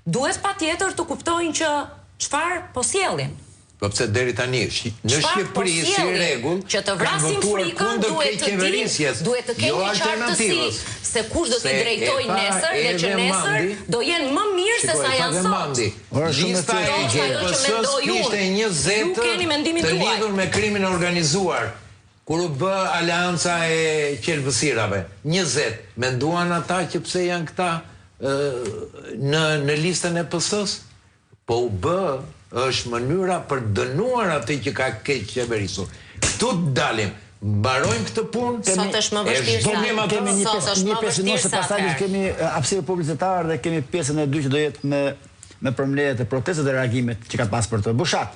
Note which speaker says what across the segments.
Speaker 1: duhet patjetër të kuptojnë që çfarë po sjellin.
Speaker 2: Po pse deri tani në Shqipëri si rregull
Speaker 1: që të vrasin frikën duhet të kemi qartësi se kush do t'i drejtojë nesër dhe që nesër do jenë më mirë se sa janë sot.
Speaker 2: Lista e GPS-s kishte një zet të lidhur me krimin organizuar. Kur u bë aleanca e qelbësirave, 20, menduan ata që pse janë këta në listën e PS-s? Po u bë, është mënyra për dënuar atë që ka keq qeverisur. Këtu dalim, mbarojmë këtë punë.
Speaker 1: Sot është më vështirë.
Speaker 3: Kemi një pjesë nëse pastaj kemi hapësirë publicitare dhe kemi pjesën e dytë që do jetë me përmbledhjet e protestave dhe reagimet që ka pas për të. Bushat.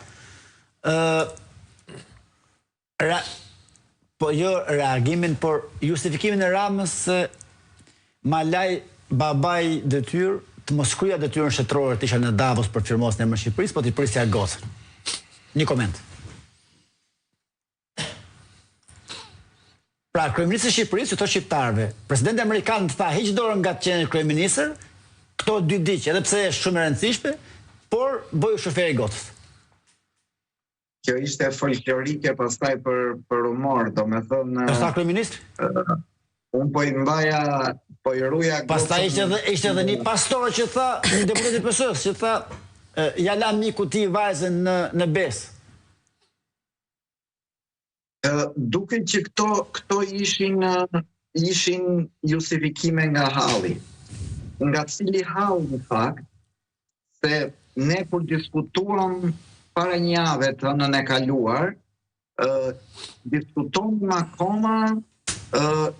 Speaker 3: Po jo reagimin, por justifikimin e Ramës se ma laj babai detyrë të mos kryja detyrën shtetërore të isha në Davos për të firmosur në emër Shqipërisë, po t'i prisja gocën. Një koment. Pra, kryeministri i Shqipërisë që thotë shqiptarëve, presidenti amerikan të tha hiq dorën nga qenë kryeministër, këto dy diq, edhe pse është shumë e rëndësishme, por bëju shoferi gocës.
Speaker 4: Kjo ishte folklorike pastaj për humor, domethënë.
Speaker 3: Është kryeministri?
Speaker 4: Unë po i mbaja, po i ruja...
Speaker 3: Pastaj ishte edhe një pastor që tha, një deputet i PS-s, që tha, ja la miku ti vajzën në besë.
Speaker 4: Duke që këto ishin justifikime nga halli. Nga cili hall në fakt, se ne kur diskutuam para një jave të hënën e kaluar, diskutojmë akoma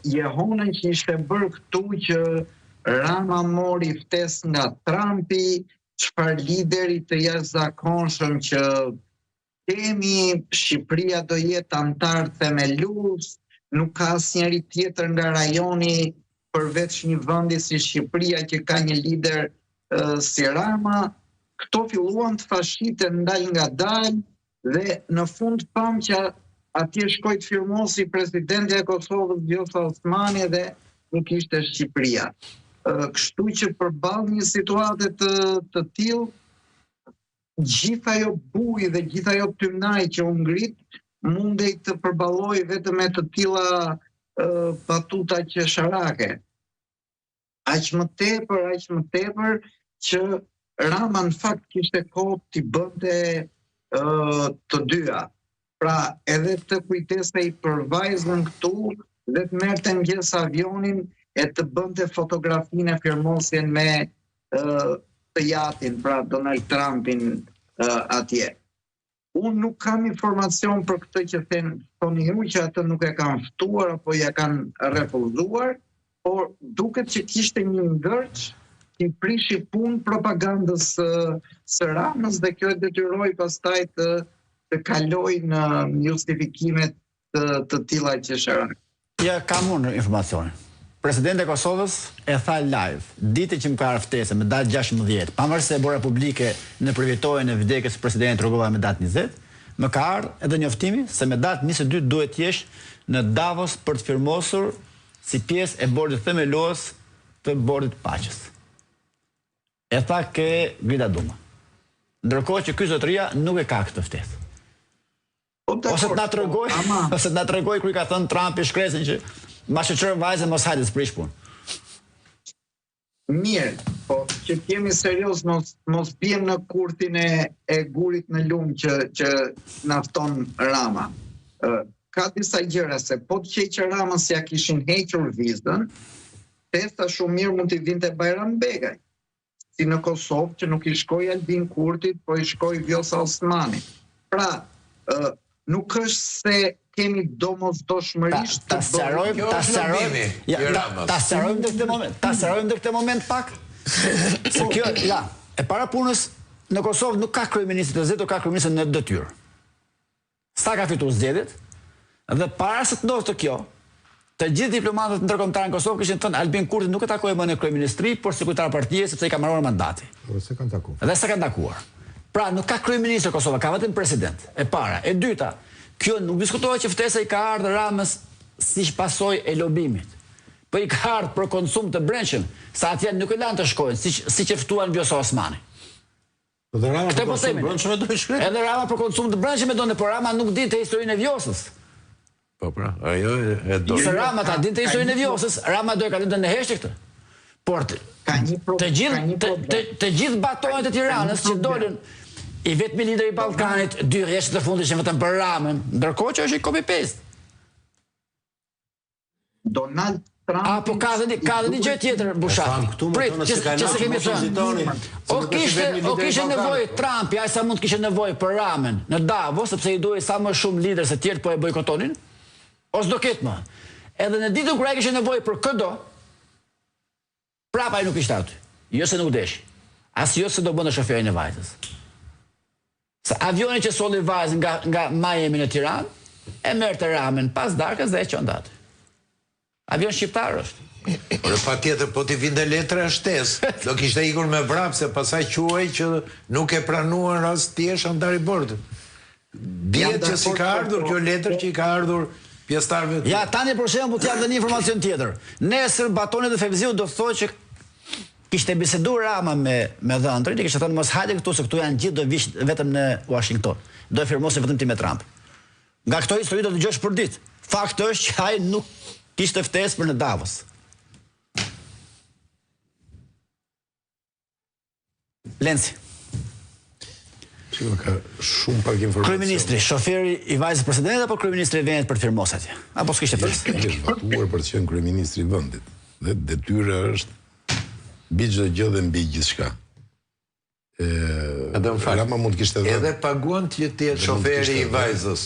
Speaker 4: jehonën që ishte bërë këtu që Rama mori ftesë nga Trumpi, çfarë lideri të jashtëzakonshëm që kemi, Shqipëria do jetë antar themelus, nuk ka asnjëri tjetër nga rajoni përveç një vendi si Shqipëria që ka një lider si Rama. Këto filluan të fashiten ndal nga dal dhe në fund pam që atje shkoi të firmosi presidenti e Kosovës Vjosa Osmani dhe nuk ishte Shqipëria. Kështu që përballë një situate të tillë, gjithë ajo buj dhe gjithë ajo tymnaj që u ngrit mundej të përballoj vetëm me të tilla batuta qesharake. Aq më tepër që Rama në fakt kishte kohë t'i bënte të dyja. Pra edhe të kujteste i për vajzën këtu dhe të merrte mëngjes avionin e të bënte fotografinë e firmosjen me të jatin, pra Donald Trumpin atje. Unë nuk kam informacion për këtë që thoni ju që atë nuk e kanë ftuar apo ja kanë refuzuar, por duket që kishte një ngërç që prishi punë propagandës së Ramës dhe kjo e detyroi pastaj të kaloj në justifikimet të tilla qesharake.
Speaker 3: Ja, kam unë informacione. Presidenti e Kosovës e tha live, ditë që më ka ftesë me datë 16, pavarësisht se e bora publike në privitojën e vdekjes së presidentit rrugova me datë 20, më ka ardhur edhe njoftimi se me datë 22 duhet jesh në Davos për të firmosur si pjesë e bordit themelus të bordit paqes. E tha ke Grida Duma. Ndërkohë që ky zotëria nuk e ka këtë ftesë. Ose të na tregoj kur i ka thënë Trumpi shkresën që ma shoqëroj vajzën mos hajde s'prish punë.
Speaker 4: Mirë, po që t'jemi serios mos bjem në kurtin e gurit në lumë që nafton Rama. Ka disa gjëra se po të qeqë Rama si ja kishin hequr vizën, testa shumë mirë mund t'i vinte Bajram Begaj. Si në Kosovë që nuk i shkoj Albin Kurtit, po i shkoj Vjosa Osmani. Pra, nuk është se kemi domosdoshmërisht
Speaker 3: ta sqarojmë në këtë moment pak. Se kjo, ja, e para punës në Kosovë nuk ka kryeministër të zgjedhur, ka kryeministër në detyrë. Sa ka fituar zgjedhjet? Dhe para se të ndodhte kjo, të gjithë diplomatët ndërkombëtarë në Kosovë kishin thënë Albin Kurti nuk e takoi më në kryeministri, por sekretar partie sepse i ka marrë mandati.
Speaker 5: Por se kanë takuar.
Speaker 3: Dhe s'e kanë takuar. Pra nuk ka kryeministër Kosova, ka vetëm president. E para, e dyta, kjo nuk diskutohet që ftesa i ka ardhur Ramës si pasojë e lobimit. po i ka ardhur për konsum të brendshëm, sa atje nuk e lanë të shkojnë, siç e ftuan Vjosa Osmani.
Speaker 5: Edhe Rama për konsum të brendshëm do i shkret.
Speaker 3: Edhe Rama për konsum të brendshëm e donë, por Rama nuk dinte historinë e Vjosës.
Speaker 2: Po pra, ajo e do.
Speaker 3: Se Rama ta dinte historinë e Vjosës, Rama do e kalonte në heshtje këtë. Por të gjithë batonjët e Tiranës që dolën, i vetmi lider i Ballkanit, 2 rreshtë të fundit që vetëm për Ramën, ndërkohë që është i copy-paste.
Speaker 4: Donald Trump...
Speaker 3: Apo ka dhe një gjë tjetër, Bushati. Prit, që se kemi thënë. O kishe nevojë Trumpi, a sa mund kishe nevojë për Ramën në Davos, sepse i duhej sa më shumë lider se tjerë po e bojkotonin, ose do ketë më. Edhe në ditën kur ai kishte nevojë për këdo, prapa ai nuk ishte aty. Jo se nuk desh. As jo se do bënte shoferin e vajzës. Sa avioni që solli vajzën nga Miami në Tiranë, e merrte Ramën pas darkës dhe e qëndë aty. Avion shqiptar është.
Speaker 2: Por pa tjetër, po t'i vinte letra e shtesë, do kishte ikur me vrap, se pasaj quaj që nuk e pranuan rast thjesht antar i bordit. Dihet që si ka ardhur kjo letër që i ka ardhur pjesëtarëve.
Speaker 3: Ja, tani për shembull t'jap dhe një informacion tjetër. Nesër Batoni dhe Fevziu do thotë që kishte biseduar Rama me Dhëndrin, i kishte thënë mos hajde këtu se këtu janë gjithë do vish vetëm në Washington. Do e firmosin vetëm ti me Trump. Nga këto histori do të dëgjosh për ditë. Fakti është që ai nuk kishte ftesë për në Davos. Lenci.
Speaker 5: Ka shumë pak informacion.
Speaker 3: Kryeministri, shoferi i vajzës presidentit apo kryeministri i vendit për të firmos atje? Apo s'kishte ftesë?
Speaker 5: Është votuar për të qenë kryeministri i vendit. Dhe detyra është mbi çdo gjë dhe mbi gjithçka. Rama mund kishte dhënë.
Speaker 2: Edhe paguan që të jetë shoferi i vajzës.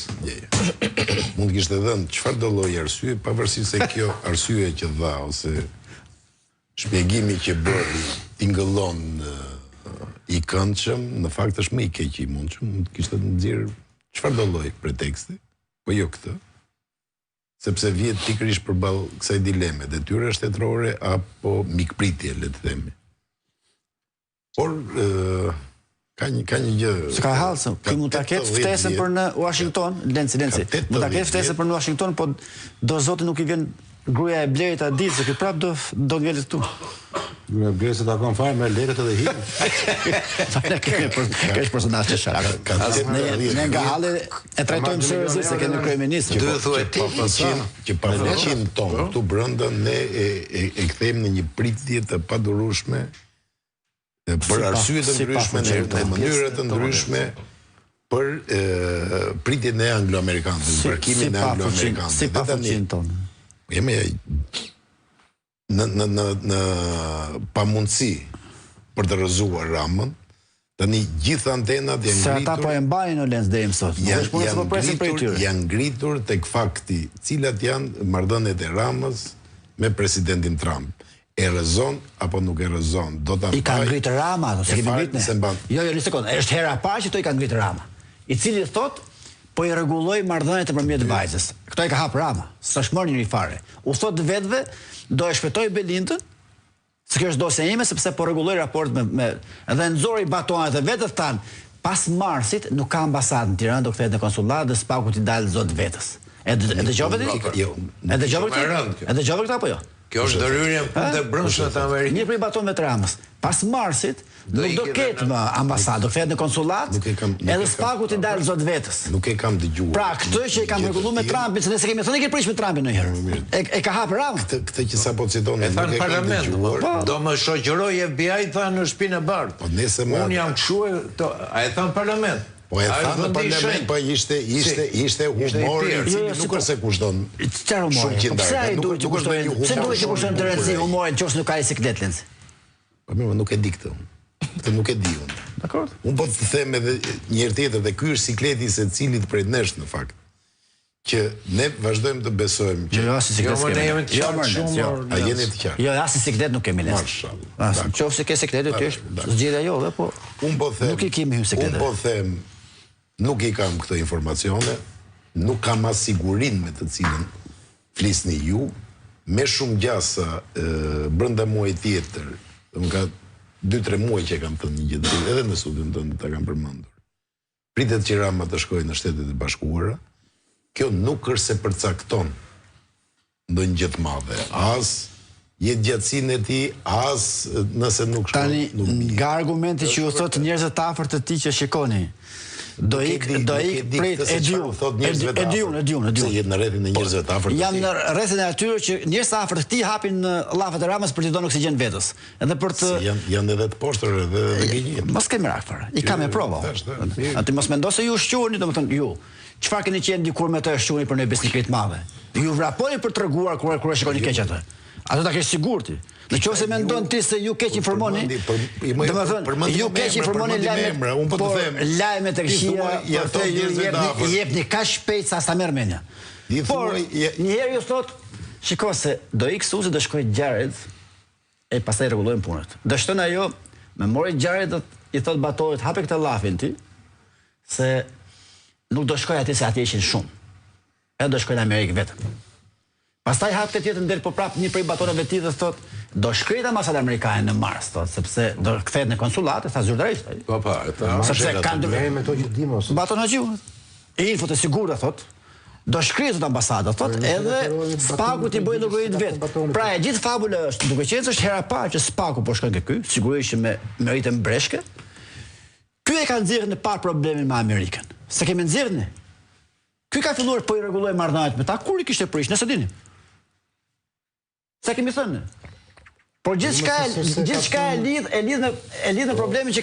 Speaker 5: Mund kishte dhënë çfarë do lloj arsye, pavarësisht se kjo arsye që dha ose shpjegimi që bëri tingëllon i këndshëm, në fakt është më i keq i mundshëm, mund kishte nxjerr çfarë do lloj preteksti, po jo këtë. Sepse vjet pikërisht përballë kësaj dileme, detyra shtetërore apo mikpritje, le të themi. Por ka një gjë.
Speaker 3: S'ka hallse, ti mund ta ketë ftesën për në Washington, Lenci. Mund ta ketë ftesën për në Washington, po do zoti nuk i vjen gruaja e Blerit a ditë se ky prap do ngjelet këtu.
Speaker 5: Gruaja e Blerit se takon fare me lekët edhe hin.
Speaker 3: Kesh personazh të shaka. Ne nga halli e trajtojmë seriozisht se kemi kryeministër.
Speaker 2: Duhet thuaj ti
Speaker 5: që pa 100 ton këtu brenda ne e kthejmë në një pritje të padurueshme për arsye të ndryshme, në mënyra të ndryshme, për pritjen e anglo-amerikanëve, parkimin e anglo-amerikanëve.
Speaker 3: Si pa 100 ton.
Speaker 5: Jemi në pamundësi për të rrëzuar Ramën, tani gjithë antenat janë ngritur.
Speaker 3: Se ata po e mbajnë në lens deri më sot.
Speaker 5: Janë ngritur tek fakti, cilat janë marrëdhëniet e Ramës me presidentin Trump. E rrezon apo nuk e rrezon, do ta
Speaker 3: i ka ngritur Rama, ose kemi ngritur. Jo, një sekondë, është hera e parë që to i ka ngritur Rama, i cili thot po i rregulloi marrëdhëniet nëpërmjet vajzës. Kto i ka hap Rama, s'është marrë një fare. U thot vetëve do e shpëtoj Belintën, se kjo është dosja ime sepse po rregulloj raport me edhe nxori batonat e vetët tan. Pas marsit nuk ka ambasadë në Tiranë, do kthehet në konsullat dhe spaku t'i dalë zot vetës. E dëgjove ti? Jo. E dëgjove ti? E dëgjove këtë apo jo?
Speaker 2: Kjo është ndërhyrje në punë të brendshme të Amerikës.
Speaker 3: Një prej baton me Ramës. Pas marsit nuk do ketë më ambasadë, do kthehet në konsullat, edhe spaku t'i dalë zot vetës.
Speaker 5: Nuk e kam dëgjuar.
Speaker 3: Pra këtë që e kam rregulluar me Trumpin, se ne s'e kemi thënë ke prish me Trumpin ndonjëherë. E ka hapur Rama.
Speaker 5: Këtë që sapo citoni
Speaker 2: nuk e kam dëgjuar. Do më shoqëroj FBI tha në shtëpinë e bardhë.
Speaker 5: Po nëse më
Speaker 2: unë jam kshu, a e tha në parlament.
Speaker 5: Po e tha në parlament, po ishte humor, nuk është se kushdon.
Speaker 3: Çfarë humor? Pse ai duhet të kushtoj? Pse duhet të kushton të rëndësi humorin nëse nuk ka siklet Lenci?
Speaker 5: Po mirë, nuk e di këtë. Këtë nuk e di unë.
Speaker 3: Dakor.
Speaker 5: Unë po të them edhe një herë tjetër, dhe ky është sikleti secilit prej nesh në fakt. Që ne vazhdojmë të besojmë që
Speaker 3: jo, as siklet kemi.
Speaker 5: A jeni të qartë?
Speaker 3: Jo, as siklet nuk kemi ne. Nëse ke siklet ti është zgjedhja jove, po
Speaker 5: unë po them.
Speaker 3: Nuk i kemi hyrë siklet.
Speaker 5: Unë po them, nuk i kam këto informacione, nuk kam as sigurinë me të cilën flisni ju, me shumë gjasa brenda muajit tjetër. Më ka 2-3 muaj që kam thënë një gjë të tillë, edhe në studion tonë ta kam përmendur. Pritet që Rama të shkojë në Shtetet e Bashkuara. Kjo nuk është se përcakton ndonjë gjë të madhe, as jetë gjatësinë e tij as nëse nuk shkon.
Speaker 3: Tani nga argumenti që ju thotë njerëzit të afërt të tij që shikoni, do ik prit e diun.
Speaker 5: Se jetë në rrethin e njerëzve të afërt.
Speaker 3: Jam në rrethin e atyre që njerëz të afërt të tij hapin llafet e Ramës për t'i dhënë oksigjen vetes. Edhe për të
Speaker 5: janë edhe të poshtër edhe gënjim.
Speaker 3: Mos kemi merak fare. I kam e provo. Atë mos mendo se ju shquheni, domethënë ju. Çfarë keni qenë dikur me të shquheni për një besnikë të madhe? Ju vraponi për treguar kur shikoni keq atë. Ato ta kesh sigurti. Nëse mendon ti se ju keq informoni, domethënë ju keq informoni lajme,
Speaker 5: un po të them.
Speaker 3: Lajme të këqija, po ju jepni kaq shpejt sa sta merr mendja. Por një herë ju thot, shikoj se do ik Suzi do shkoj Jared e pastaj rregullojmë punët. Do shton ajo, me mori Jared i thot Batorit, hape këtë llafin ti, se nuk do shkoj atje se atje ishin shumë. Edhe do shkoj në Amerikë vetëm. Pastaj hap të tjetër del po prap një prej batonave të tij dhe thot do shkret ambasadë amerikane në Mars, thot, sepse do kthehet në konsullat, sa zyrtarisht.
Speaker 5: Po,
Speaker 3: sepse kanë
Speaker 5: me to që dimos.
Speaker 3: Baton haxhu. Info të sigurta thot. Do shkret ambasadë, thot, edhe Spaku ti bëj llogarit vet. Pra e gjithë fabula është, duke qenë se është hera e parë që Spaku po shkon ke ky, sigurisht që me meritë mbreshke. Ky e ka nxjerrë në parë problemin me Amerikën. Se kemi nxjerrë ne. Ky ka filluar po i rregulloi marrëdhëniet me ta kur i kishte prish, nëse dini. Sa kemi thënë. Por gjithçka e lidh në problemin që